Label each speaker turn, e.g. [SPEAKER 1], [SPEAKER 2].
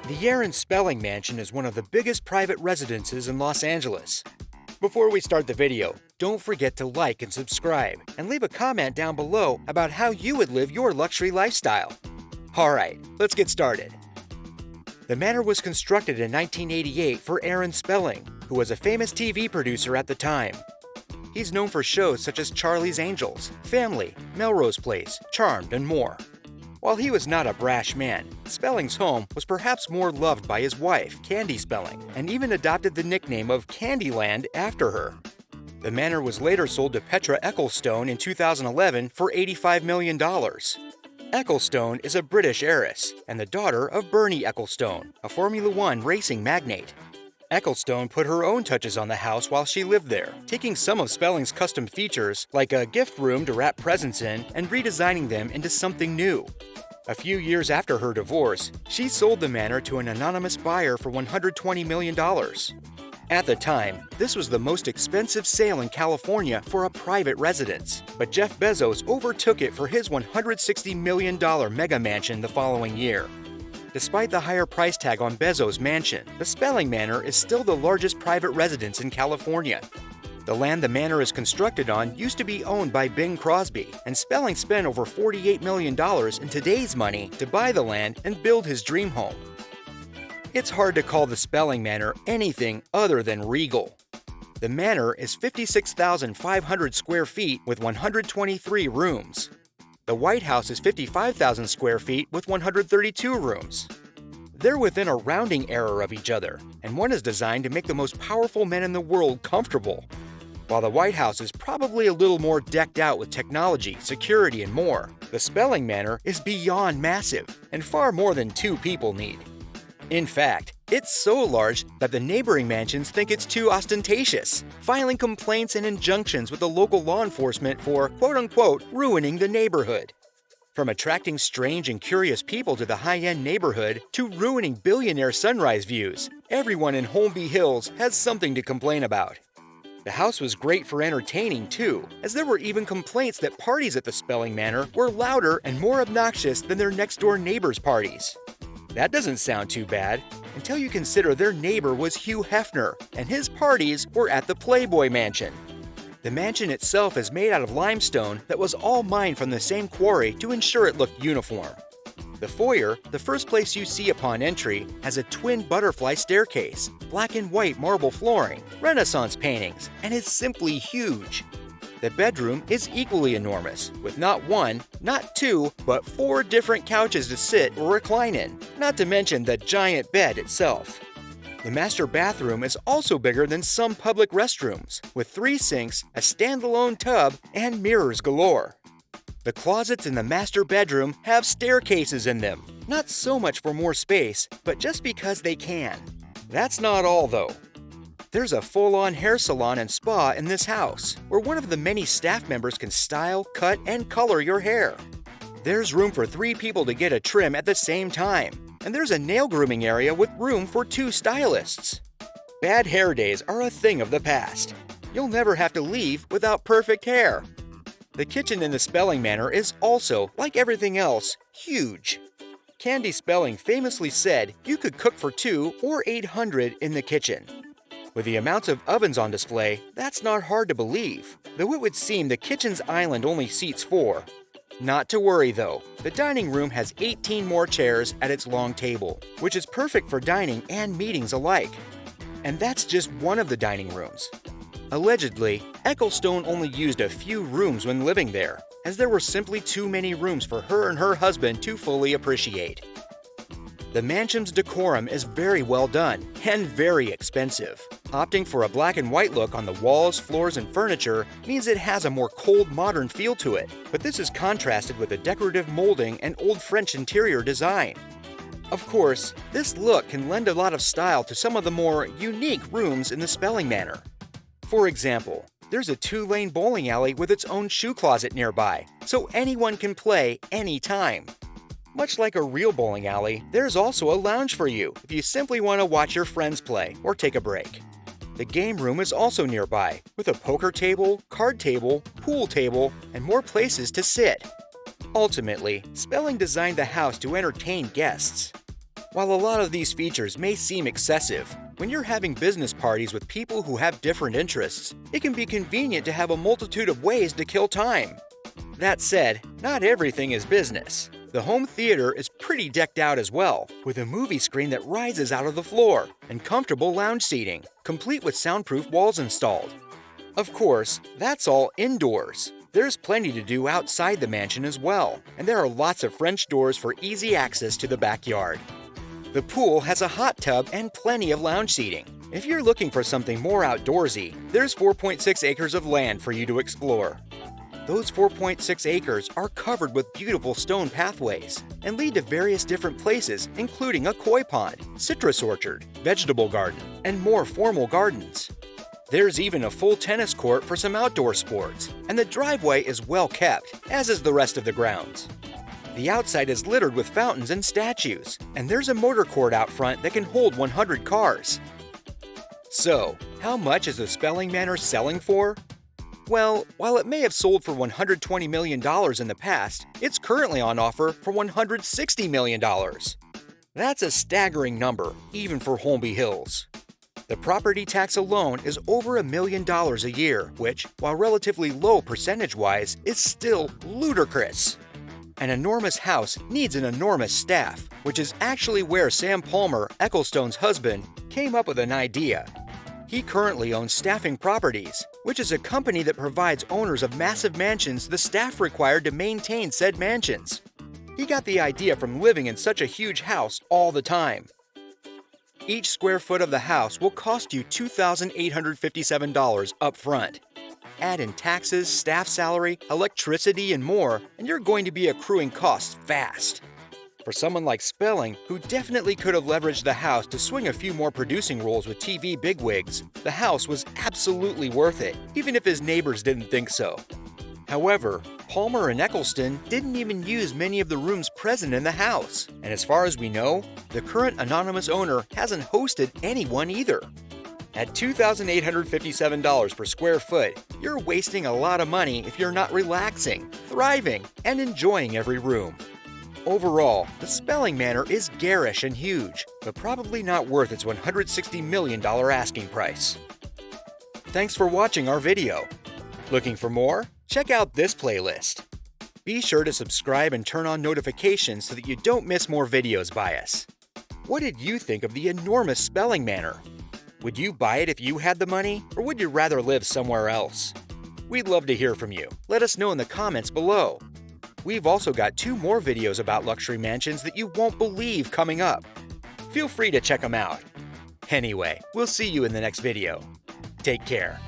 [SPEAKER 1] The Aaron Spelling Mansion is one of the biggest private residences in Los Angeles. Before we start the video, don't forget to like and subscribe, and leave a comment down below about how you would live your luxury lifestyle. Alright, let's get started. The manor was constructed in 1988 for Aaron Spelling, who was a famous TV producer at the time. He's known for shows such as Charlie's Angels, Family, Melrose Place, Charmed, and more. While he was not a brash man, Spelling's home was perhaps more loved by his wife, Candy Spelling, and even adopted the nickname of Candyland after her. The manor was later sold to Petra Ecclestone in 2011 for $85 million. Ecclestone is a British heiress and the daughter of Bernie Ecclestone, a Formula One racing magnate. Ecclestone put her own touches on the house while she lived there, taking some of Spelling's custom features, like a gift room to wrap presents in, and redesigning them into something new. A few years after her divorce, she sold the manor to an anonymous buyer for $120 million. At the time, this was the most expensive sale in California for a private residence, but Jeff Bezos overtook it for his $160 million mega mansion the following year. Despite the higher price tag on Bezos' mansion, the Spelling Manor is still the largest private residence in California. The land the manor is constructed on used to be owned by Bing Crosby, and Spelling spent over $48 million in today's money to buy the land and build his dream home. It's hard to call the Spelling Manor anything other than regal. The manor is 56,500 square feet with 123 rooms. The White House is 55,000 square feet with 132 rooms. They're within a rounding error of each other, and one is designed to make the most powerful men in the world comfortable. While the White House is probably a little more decked out with technology, security, and more, the Spelling Manor is beyond massive and far more than two people need. In fact, it's so large that the neighboring mansions think it's too ostentatious, filing complaints and injunctions with the local law enforcement for, quote-unquote, ruining the neighborhood. From attracting strange and curious people to the high-end neighborhood to ruining billionaire sunrise views, everyone in Holmby Hills has something to complain about. The house was great for entertaining, too, as there were even complaints that parties at the Spelling Manor were louder and more obnoxious than their next-door neighbors' parties. That doesn't sound too bad, until you consider their neighbor was Hugh Hefner, and his parties were at the Playboy Mansion. The mansion itself is made out of limestone that was all mined from the same quarry to ensure it looked uniform. The foyer, the first place you see upon entry, has a twin butterfly staircase, black and white marble flooring, Renaissance paintings, and is simply huge. The bedroom is equally enormous, with not one, not two, but 4 different couches to sit or recline in, not to mention the giant bed itself. The master bathroom is also bigger than some public restrooms, with 3 sinks, a standalone tub, and mirrors galore. The closets in the master bedroom have staircases in them, not so much for more space, but just because they can. That's not all, though. There's a full-on hair salon and spa in this house, where one of the many staff members can style, cut, and color your hair. There's room for 3 people to get a trim at the same time, and there's a nail grooming area with room for 2 stylists. Bad hair days are a thing of the past. You'll never have to leave without perfect hair. The kitchen in the Spelling Manor is also, like everything else, huge. Candy Spelling famously said you could cook for 2 or 800 in the kitchen. With the amounts of ovens on display, that's not hard to believe, though it would seem the kitchen's island only seats 4. Not to worry though, the dining room has 18 more chairs at its long table, which is perfect for dining and meetings alike. And that's just one of the dining rooms. Allegedly, Ecclestone only used a few rooms when living there, as there were simply too many rooms for her and her husband to fully appreciate. The mansion's decorum is very well done and very expensive. Opting for a black and white look on the walls, floors, and furniture means it has a more cold, modern feel to it, but this is contrasted with the decorative molding and old French interior design. Of course, this look can lend a lot of style to some of the more unique rooms in the Spelling Manor. For example, there's a 2-lane bowling alley with its own shoe closet nearby, so anyone can play anytime. Much like a real bowling alley, there's also a lounge for you if you simply want to watch your friends play or take a break. The game room is also nearby, with a poker table, card table, pool table, and more places to sit. Ultimately, Spelling designed the house to entertain guests. While a lot of these features may seem excessive, when you're having business parties with people who have different interests, it can be convenient to have a multitude of ways to kill time. That said, not everything is business. The home theater is pretty decked out as well, with a movie screen that rises out of the floor and comfortable lounge seating, complete with soundproof walls installed. Of course, that's all indoors. There's plenty to do outside the mansion as well, and there are lots of French doors for easy access to the backyard. The pool has a hot tub and plenty of lounge seating. If you're looking for something more outdoorsy, there's 4.6 acres of land for you to explore. Those 4.6 acres are covered with beautiful stone pathways and lead to various different places, including a koi pond, citrus orchard, vegetable garden, and more formal gardens. There's even a full tennis court for some outdoor sports, and the driveway is well kept, as is the rest of the grounds. The outside is littered with fountains and statues, and there's a motor court out front that can hold 100 cars. So, how much is the Spelling Manor selling for? Well, while it may have sold for $120 million in the past, it's currently on offer for $160 million. That's a staggering number, even for Holmby Hills. The property tax alone is over $1 million a year, which, while relatively low percentage-wise, is still ludicrous. An enormous house needs an enormous staff, which is actually where Sam Palmer, Ecclestone's husband, came up with an idea. He currently owns Staffing Properties, which is a company that provides owners of massive mansions the staff required to maintain said mansions. He got the idea from living in such a huge house all the time. Each square foot of the house will cost you $2,857 up front. Add in taxes, staff salary, electricity, and more, and you're going to be accruing costs fast. For someone like Spelling, who definitely could have leveraged the house to swing a few more producing roles with TV bigwigs, the house was absolutely worth it, even if his neighbors didn't think so. However, Palmer and Ecclestone didn't even use many of the rooms present in the house, and as far as we know, the current anonymous owner hasn't hosted anyone either. At $2,857 per square foot, you're wasting a lot of money if you're not relaxing, thriving, and enjoying every room. Overall, the Spelling Manor is garish and huge, but probably not worth its $160 million asking price. Thanks for watching our video. Looking for more? Check out this playlist. Be sure to subscribe and turn on notifications so that you don't miss more videos by us. What did you think of the enormous Spelling Manor? Would you buy it if you had the money, or would you rather live somewhere else? We'd love to hear from you. Let us know in the comments below. We've also got 2 more videos about luxury mansions that you won't believe coming up. Feel free to check them out. Anyway, we'll see you in the next video. Take care.